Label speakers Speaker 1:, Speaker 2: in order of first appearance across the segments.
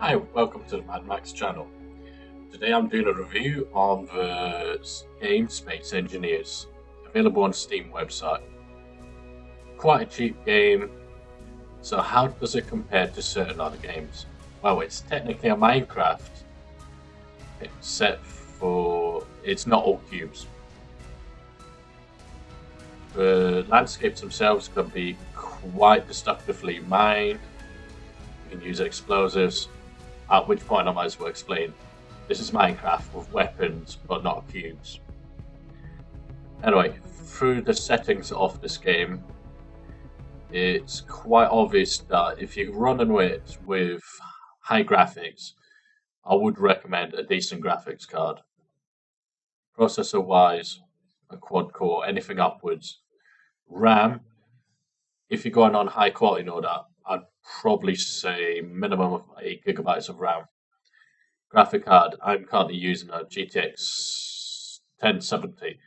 Speaker 1: Hi, welcome to the Mad Max channel. Today I'm doing a review on the game SpaceEngineers, available on Steam website. Quite a cheap game, so how does it compare to certain other games? Well, it's technically a Minecraft, except for it's not all cubes. The landscapes themselves can be quite destructively mined. You can use explosives. At which point I might as well explain, this is Minecraft with weapons but not cubes. Anyway, through the settings of this game, it's quite obvious that if you're running it with high graphics, I would recommend a decent graphics card. Processor wise, a quad core, anything upwards. RAM, if you're going on high quality node, I'd probably say minimum of 8 gigabytes of RAM. Graphic card, I'm currently using a GTX 1070.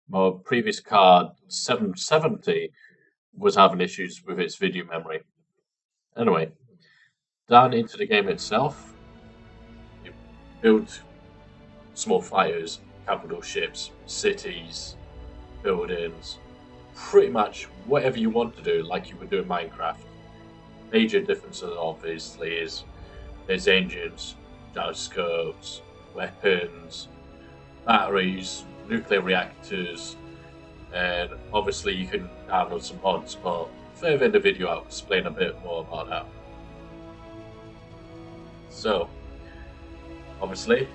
Speaker 1: My previous card, 770, was having issues with its video memory. Anyway, down into the game itself, you build small fighters, capital ships, cities, buildings, pretty much whatever you want to do, like you would do in Minecraft. Major differences, obviously, is there's engines, gyroscopes, weapons, batteries, nuclear reactors, and obviously you can download some mods, but further in the video I'll explain a bit more about that. So, obviously,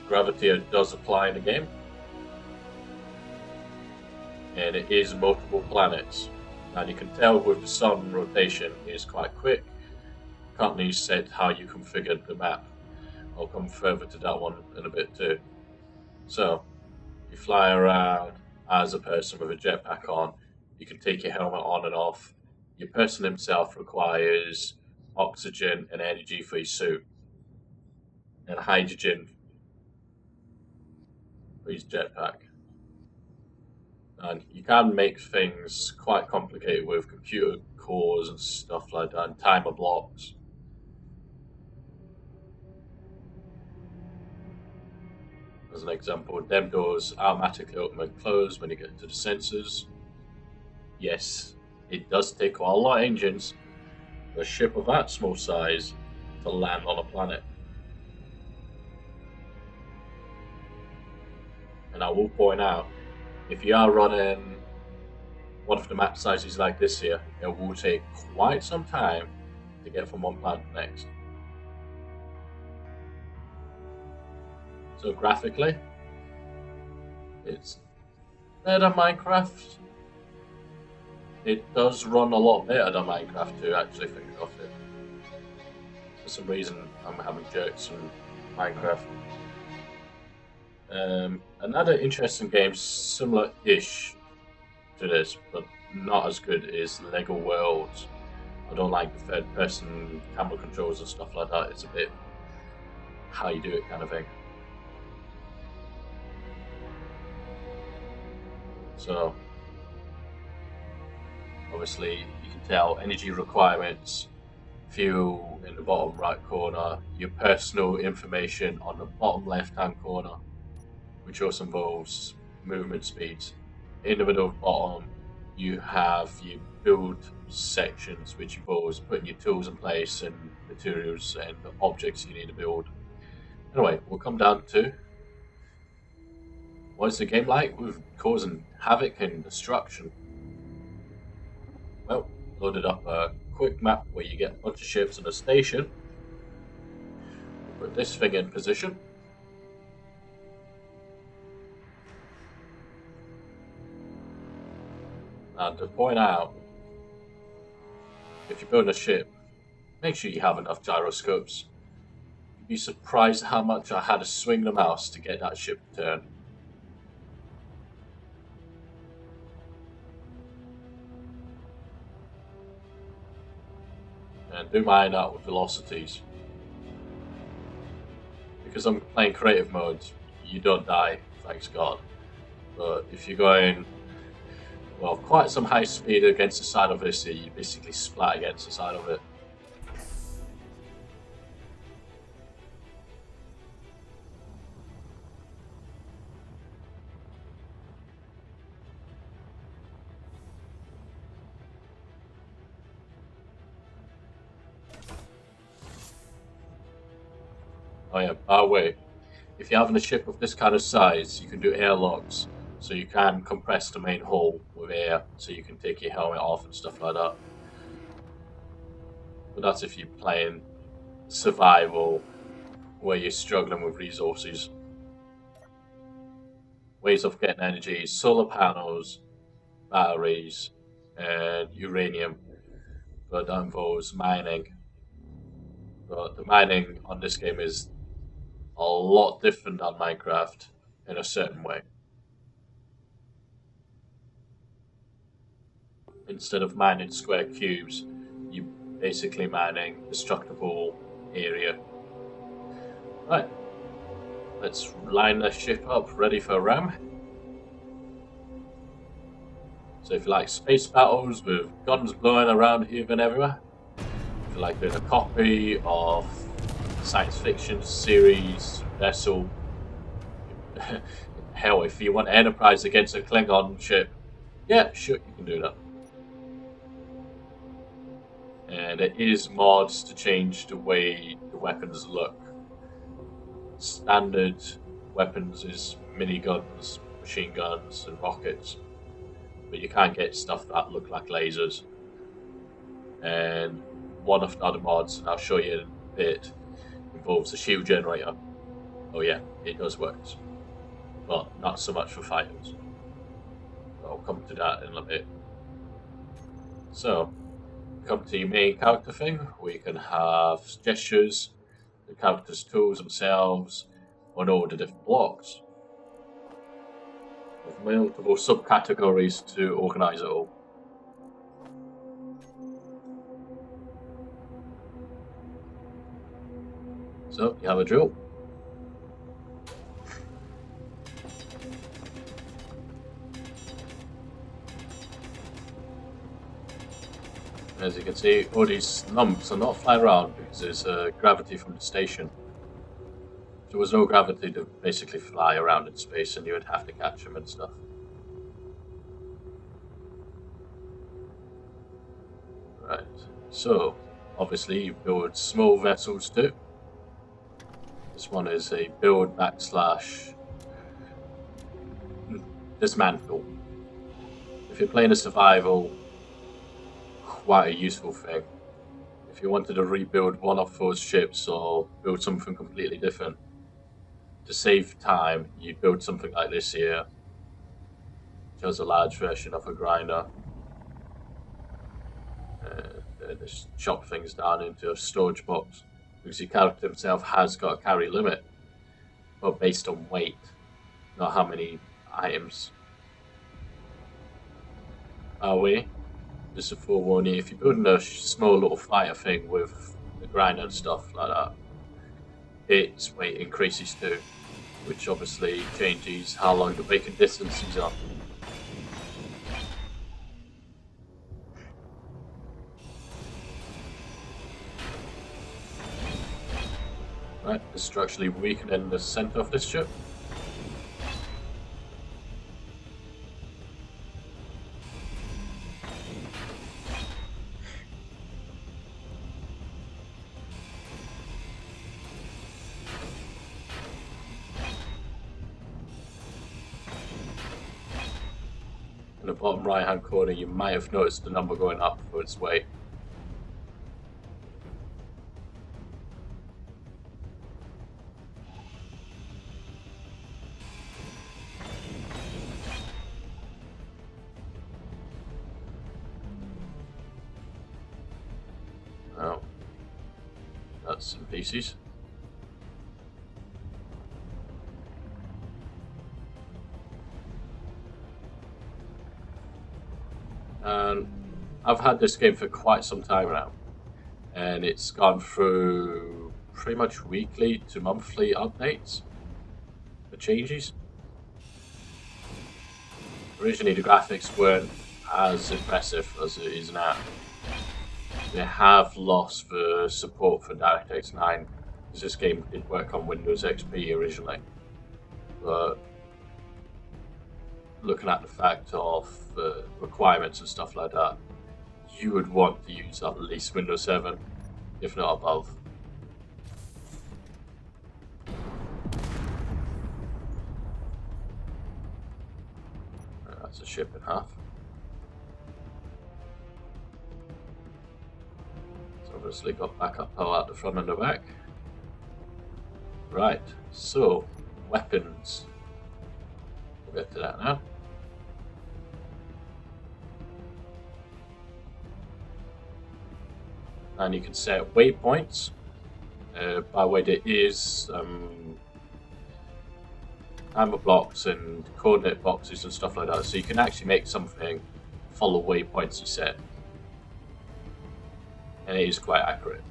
Speaker 1: gravity does apply in the game, and it is multiple planets. And you can tell with the sun rotation is quite quick. Companies said how you configured the map. I'll come further to that one in a bit too. So, you fly around as a person with a jetpack on. You can take your helmet on and off. Your person himself requires oxygen and energy for his suit, and hydrogen for his jetpack. And you can make things quite complicated with computer cores and stuff like that, and timer blocks. As an example, them doors automatically open and close when you get to the sensors. Yes, it does take a lot of engines for a ship of that small size to land on a planet. And I will point out, if you are running one of the map sizes like this here, it will take quite some time to get from one planet to the next. So graphically, it's better than Minecraft. It does run a lot better than Minecraft to actually think of it. For some reason, I'm having jerks from Minecraft. Another interesting game, similar-ish to this, but not as good, is Lego Worlds. I don't like the third-person camera controls and stuff like that. It's a bit how you do it kind of thing. So, obviously, you can tell energy requirements, fuel in the bottom right corner, your personal information on the bottom left-hand corner, which also involves movement speeds. In the middle of bottom, you have your build sections, which involves putting your tools in place and materials and the objects you need to build. Anyway, we'll come down to what is the game like with causing havoc and destruction. Well, loaded up a quick map where you get a bunch of ships and a station. We'll put this thing in position. And to point out, if you're building a ship, make sure you have enough gyroscopes. You'd be surprised how much I had to swing the mouse to get that ship to turn. And do mine out with velocities. Because I'm playing creative mode, you don't die, thanks God. But if you're going, well, quite some high speed against the side of this here, you basically splat against the side of it. Oh yeah, by the way, if you're having a ship of this kind of size, you can do airlocks. So you can compress the main hull with air, so you can take your helmet off and stuff like that. But that's if you're playing survival, where you're struggling with resources. Ways of getting energy: solar panels, batteries, and uranium. But that involves mining. But the mining on this game is a lot different than Minecraft in a certain way. Instead of mining square cubes, you basically mining destructible area. Right, let's line the ship up ready for a ram. So if you like space battles with guns blowing around here and everywhere, if you like doing a copy of science fiction series vessel, hell, if you want Enterprise against a Klingon ship, yeah, sure, you can do that. And it is mods to change the way the weapons look. Standard weapons is miniguns, machine guns, and rockets, but you can get stuff that look like lasers. And one of the other mods, and I'll show you in a bit, involves a shield generator. Oh yeah, it does work, but not so much for fighters. I'll come to that in a bit. So, come to your main character thing, where you can have gestures, the character's tools themselves, on all the different blocks, with multiple subcategories to organise it all. So, you have a drill. As you can see, all these lumps are not flying around because there's gravity from the station. If there was no gravity, to basically fly around in space and you would have to catch them and stuff. Right, so obviously you build small vessels too. This one is a build backslash dismantle. If you're playing a survival, quite a useful thing. If you wanted to rebuild one of those ships or build something completely different, to save time, you build something like this here, which has a large version of a grinder. Just chop things down into a storage box, because your character himself has got a carry limit, but based on weight, not how many items. Are we? Just a forewarning, if you're building a small little fighter thing with the grinder and stuff like that, its weight increases too, which obviously changes how long the braking distances are. Right, it's structurally weakening the center of this ship. In the bottom right hand corner, you might have noticed the number going up for its weight. Well, that's some pieces. And I've had this game for quite some time now, and it's gone through pretty much weekly to monthly updates for changes. Originally the graphics weren't as impressive as it is now. They have lost the support for DirectX 9, because this game did work on Windows XP originally. But looking at the fact of requirements and stuff like that, you would want to use at least Windows 7, if not above. the ship in half. It's obviously got backup power out the front and the back. Right, so weapons. We'll get to that now. And you can set waypoints. By the way, there is hammer blocks and coordinate boxes and stuff like that, so you can actually make something follow waypoints you set, and it is quite accurate.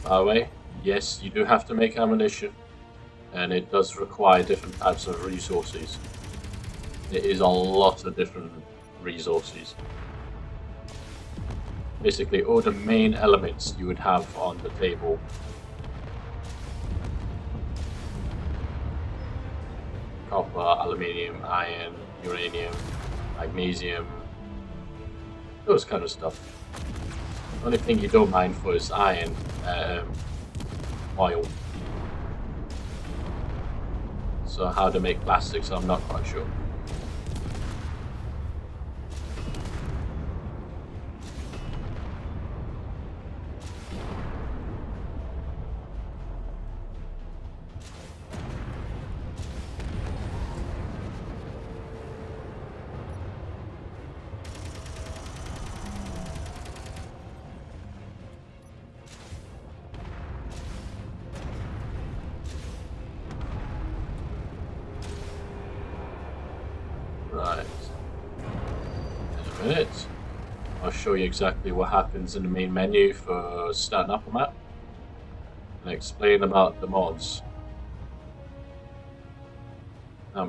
Speaker 1: By the way, yes, you do have to make ammunition, and it does require different types of resources. It is a lot of different resources. Basically, all the main elements you would have on the table. Copper, aluminium, iron, uranium, magnesium, those kind of stuff. The only thing you don't mind for is iron, oil. So how to make plastics, I'm not quite sure. Right. In a minute, I'll show you exactly what happens in the main menu for starting up a map and explain about the mods.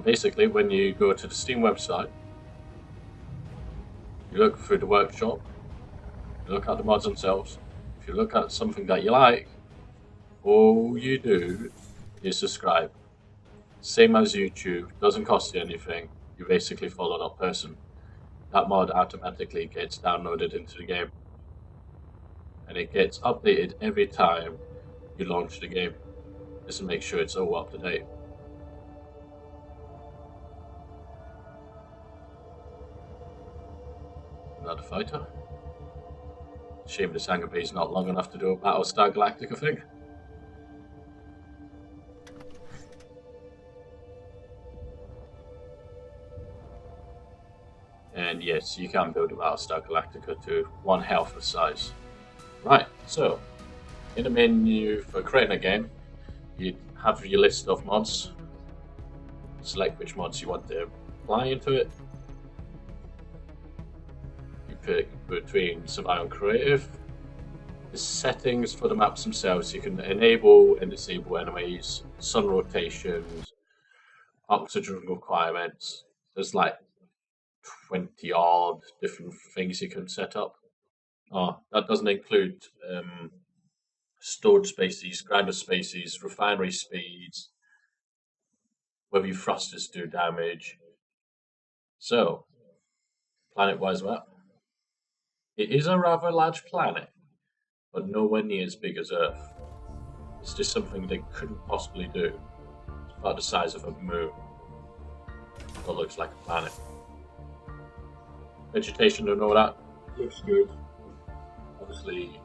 Speaker 1: Basically, when you go to the Steam website, you look through the workshop, you look at the mods themselves. If you look at something that you like, all you do is subscribe. Same as YouTube, doesn't cost you anything. You basically follow that person. That mod automatically gets downloaded into the game, and it gets updated every time you launch the game, just to make sure it's all up to date. Another fighter. Shame this hangar bay is not long enough to do a Battlestar Galactica thing. And yes, you can build a Battlestar Galactica to 1/2 the size. Right, so in the menu for creating a game, you have your list of mods. Select which mods you want to apply into it. You pick between Survival and Creative. The settings for the maps themselves, you can enable and disable enemies, sun rotations, oxygen requirements. There's like 20 odd different things you can set up. Oh, that doesn't include storage spaces, grinder spaces, refinery speeds, whether your thrusters do damage. So, planet-wise map. It is a rather large planet, but nowhere near as big as Earth. It's just something they couldn't possibly do. It's about the size of a moon. That looks like a planet. Vegetation and all that looks good. Obviously,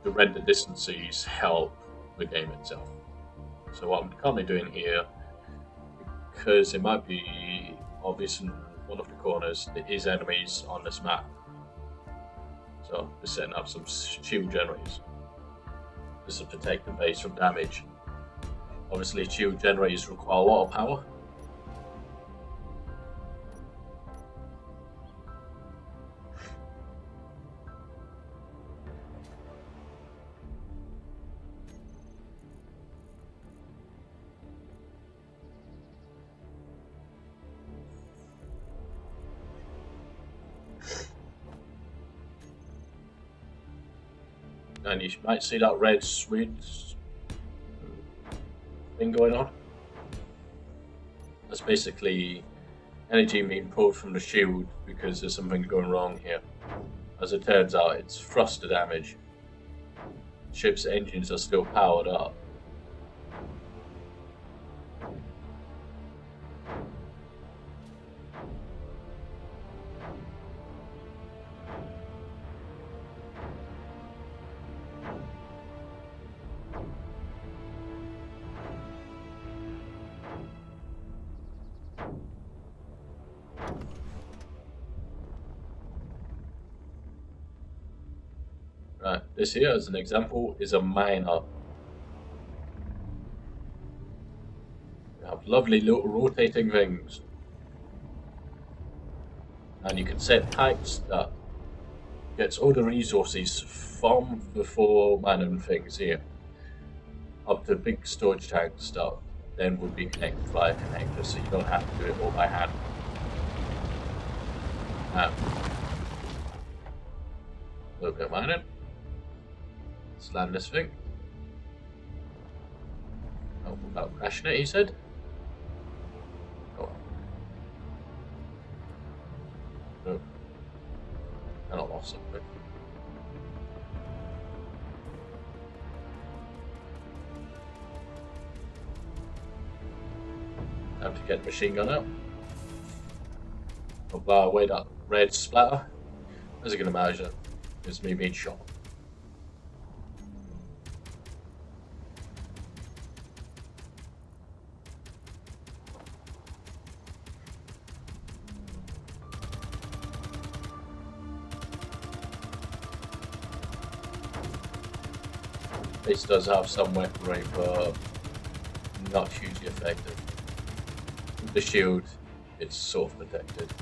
Speaker 1: the render distances help the game itself. So what I'm currently doing here, because it might be obvious in one of the corners, there is enemies on this map. So we're setting up some shield generators just to protect the base from damage. Obviously, shield generators require a lot of power. And you might see that red switch thing going on. That's basically energy being pulled from the shield because there's something going wrong here. As it turns out, it's thruster damage. Ship's engines are still powered up. Right, this here, as an example, is a miner. We have lovely little rotating things. And you can set pipes that gets all the resources from the 4 mining things here up to big storage tanks that then would be connected via connectors, so you don't have to do it all by hand. Now, a little bit of mining. Let's land this thing. Oh, without crashing it, he said. Oh. No. And I lost something. Time to get the machine gun out. Oh, by the way, that red splatter, as you can imagine, is me being shot. This does have some weaponry, but not hugely effective. With the shield, it's sort of protected.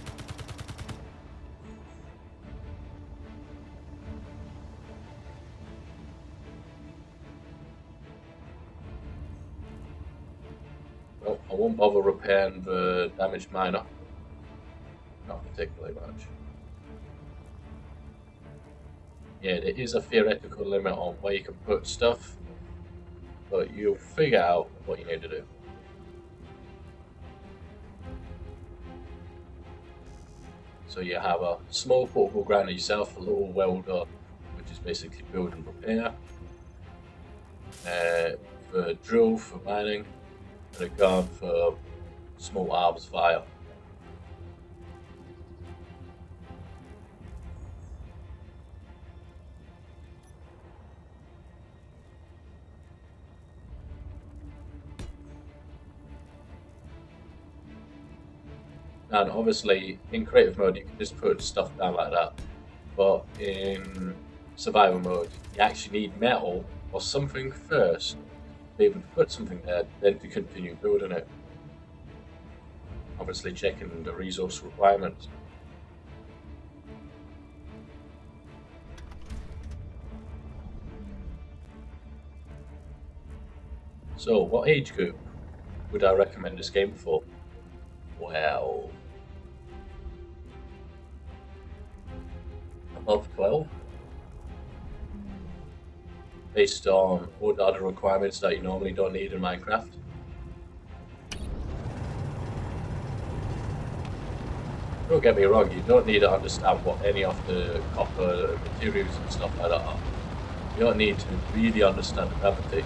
Speaker 1: Well, I won't bother repairing the damaged miner. Not particularly much. Yeah, there is a theoretical limit on where you can put stuff, but you'll figure out what you need to do. So you have a small portable grinder yourself, a little welder, which is basically build and repair, the drill for mining, and a gun for small arms fire. And obviously, in creative mode, you can just put stuff down like that. But in survival mode, you actually need metal or something first to be able to put something there, then to continue building it. Obviously, checking the resource requirements. So, what age group would I recommend this game for? Well, above 12, based on all the other requirements that you normally don't need in Minecraft. Don't get me wrong, you don't need to understand what any of the copper materials and stuff like that are. You don't need to really understand the gravity,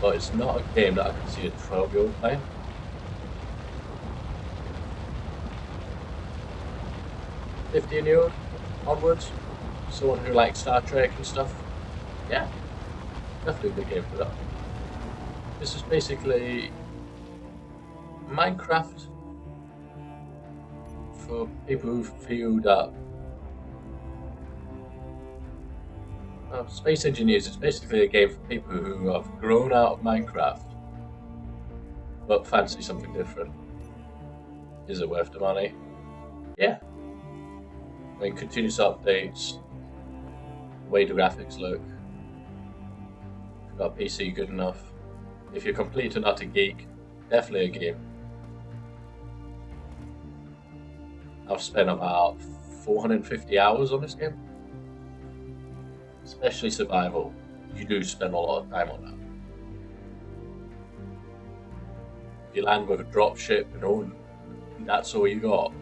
Speaker 1: but it's not a game that I can see a 12-year-old playing. $15-year-old onwards, someone who likes Star Trek and stuff, yeah, definitely the game for that. This is basically Minecraft for people who feel that SpaceEngineers is basically a game for people who have grown out of Minecraft but fancy something different. Is it worth the money? Yeah. I mean, continuous updates, the way the graphics look, if you've got a PC good enough, if you're complete and not a geek, definitely a game. I've spent about 450 hours on this game. Especially survival, you do spend a lot of time on that. If you land with a drop ship and that's all you got,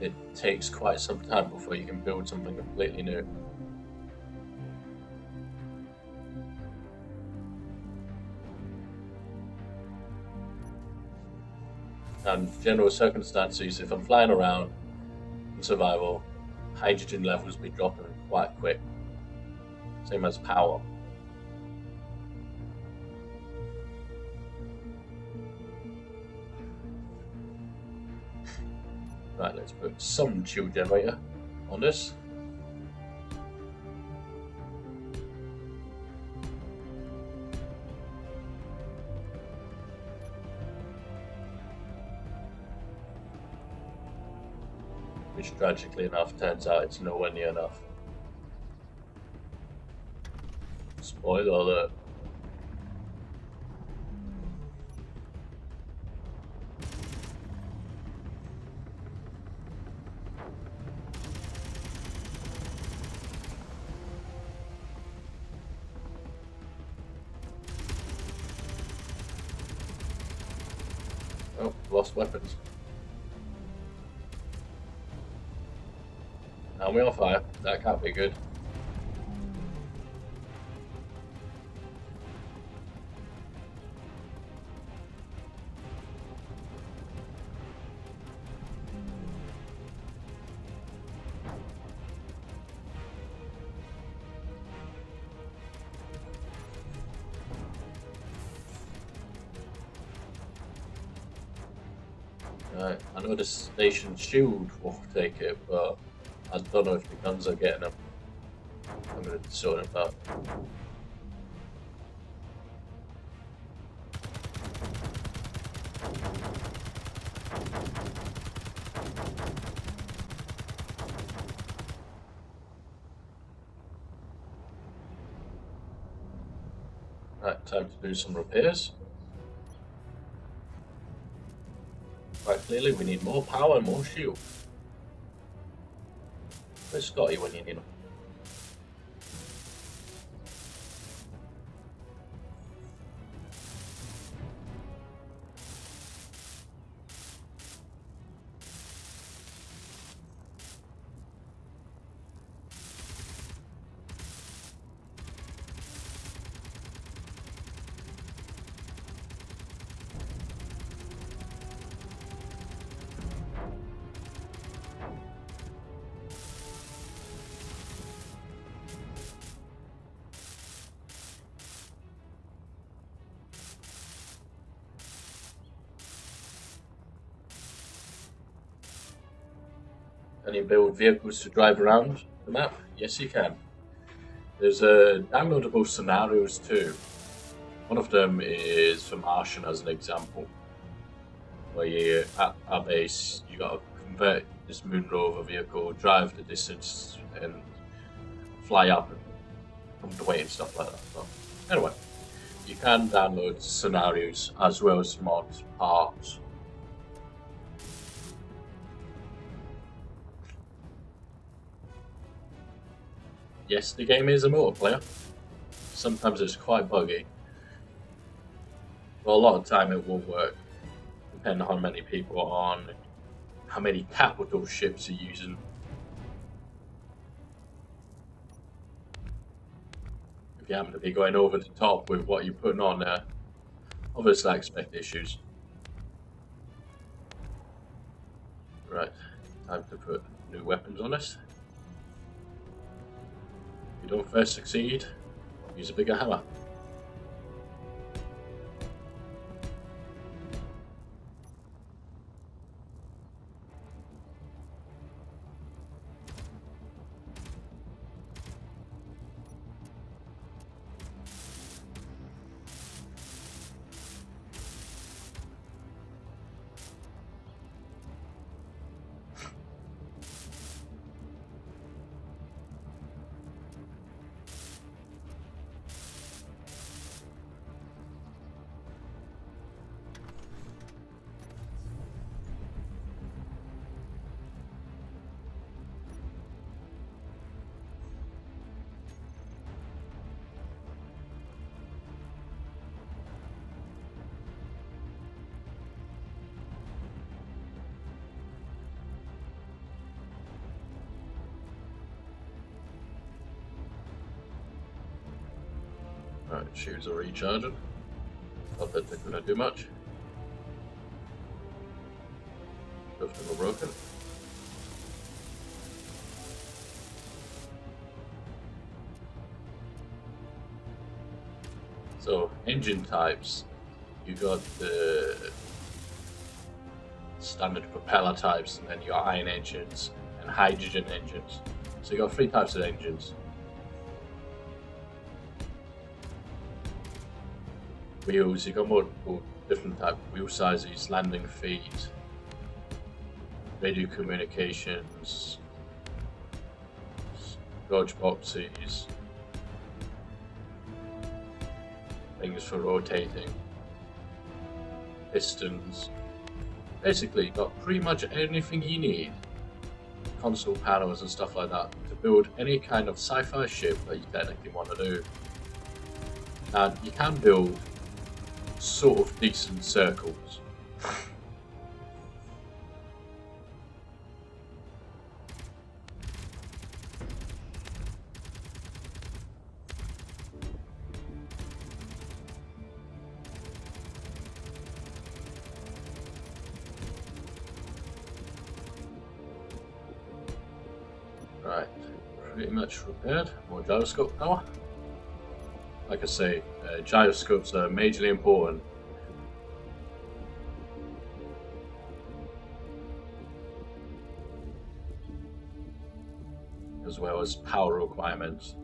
Speaker 1: it takes quite some time before you can build something completely new. And general circumstances, if I'm flying around in survival, hydrogen levels be dropping quite quick. Same as power. Right, let's put some fuel generator on this. Which tragically enough turns out it's nowhere near enough. Spoiler alert. Oh, lost weapons. Now we're on fire. That can't be good. Right, I know the station shield will take it, but I don't know if the guns are getting them. I'm going to sort them out. Right, time to do some repairs. Quite clearly, we need more power and more shield. Where's Scotty when you need him? Can you build vehicles to drive around the map? Yes, you can. There's downloadable scenarios too. One of them is for Martian, as an example, where you at our base, you got to convert this moon rover vehicle, drive the distance, and fly up and come to weight and stuff like that. So, anyway, you can download scenarios as well as mods, parts. Yes, the game is a multiplayer. Sometimes it's quite buggy. But a lot of time it will work, depending on how many people are on, how many capital ships you're using. If you happen to be going over the top with what you're putting on there, obviously I expect issues. Right, time to put new weapons on us. If you don't first succeed, use a bigger hammer. Right, shoes are recharging. Not that they're gonna do much. Both of them are broken. So, engine types. You got the standard propeller types, and then your iron engines and hydrogen engines. So you got 3 types of engines. Wheels, you got multiple different type of wheel sizes, landing feet, radio communications, storage boxes, things for rotating, pistons. Basically, you've got pretty much anything you need, console panels and stuff like that, to build any kind of sci-fi ship that you technically want to do. And you can build sort of decent circles. Right, pretty much repaired. More gyroscope power. Like I say, gyroscopes are majorly important. As well as power requirements.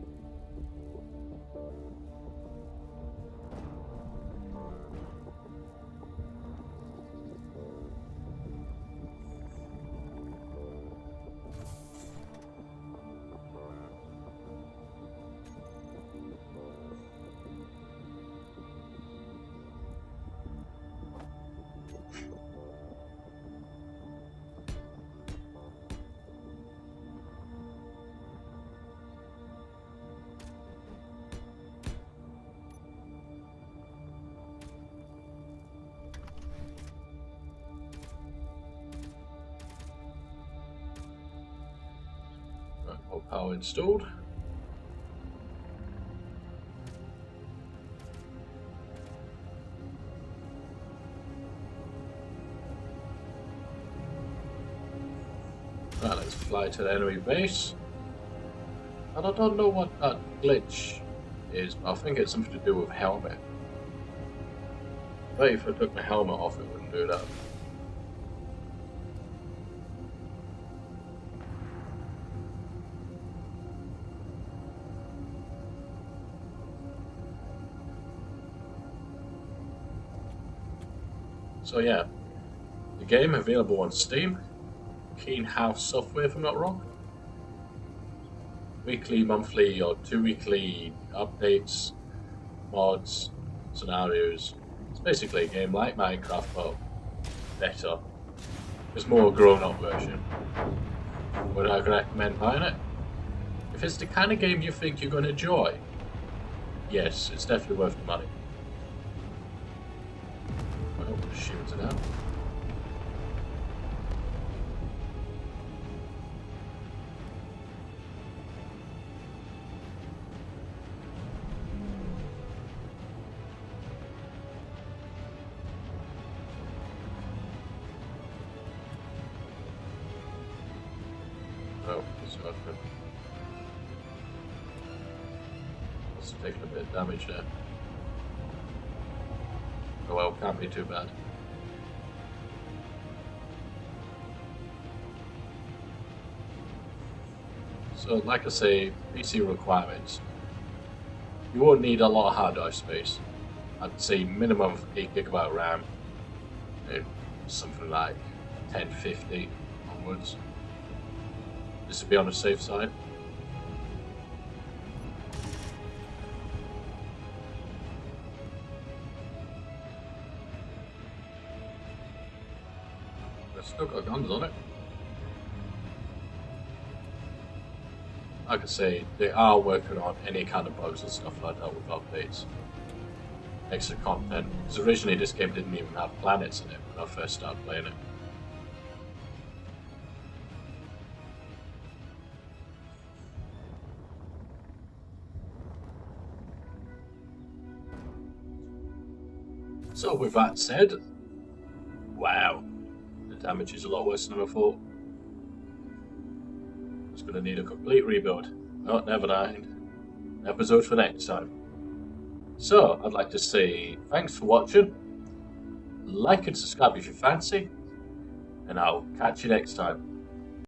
Speaker 1: More power installed. Right, let's fly to the enemy base. And I don't know what that glitch is, but I think it's something to do with helmet. I bet if I took my helmet off, it wouldn't do that. So yeah, the game available on Steam, Keen House Software if I'm not wrong. Weekly, monthly or 2-weekly updates, mods, scenarios. It's basically a game like Minecraft but better. It's more a grown-up version. Would I recommend buying it? If it's the kind of game you think you're going to enjoy, yes, it's definitely worth the money. Well, shields it out. Oh, so it's taking a bit of damage there. Oh well, can't be too bad. So, like I say, PC requirements. You won't need a lot of hard drive space. I'd say minimum of 8GB RAM, and something like 1050 onwards. Just to be on the safe side. They've still got guns on it. Like I say, they are working on any kind of bugs and stuff like that with updates. Extra content. Because originally this game didn't even have planets in it when I first started playing it. So with that said, wow, the damage is a lot worse than I thought. It's going to need a complete rebuild. Oh, never mind. An episode for next time. So, I'd like to say thanks for watching. Like and subscribe if you fancy. And I'll catch you next time.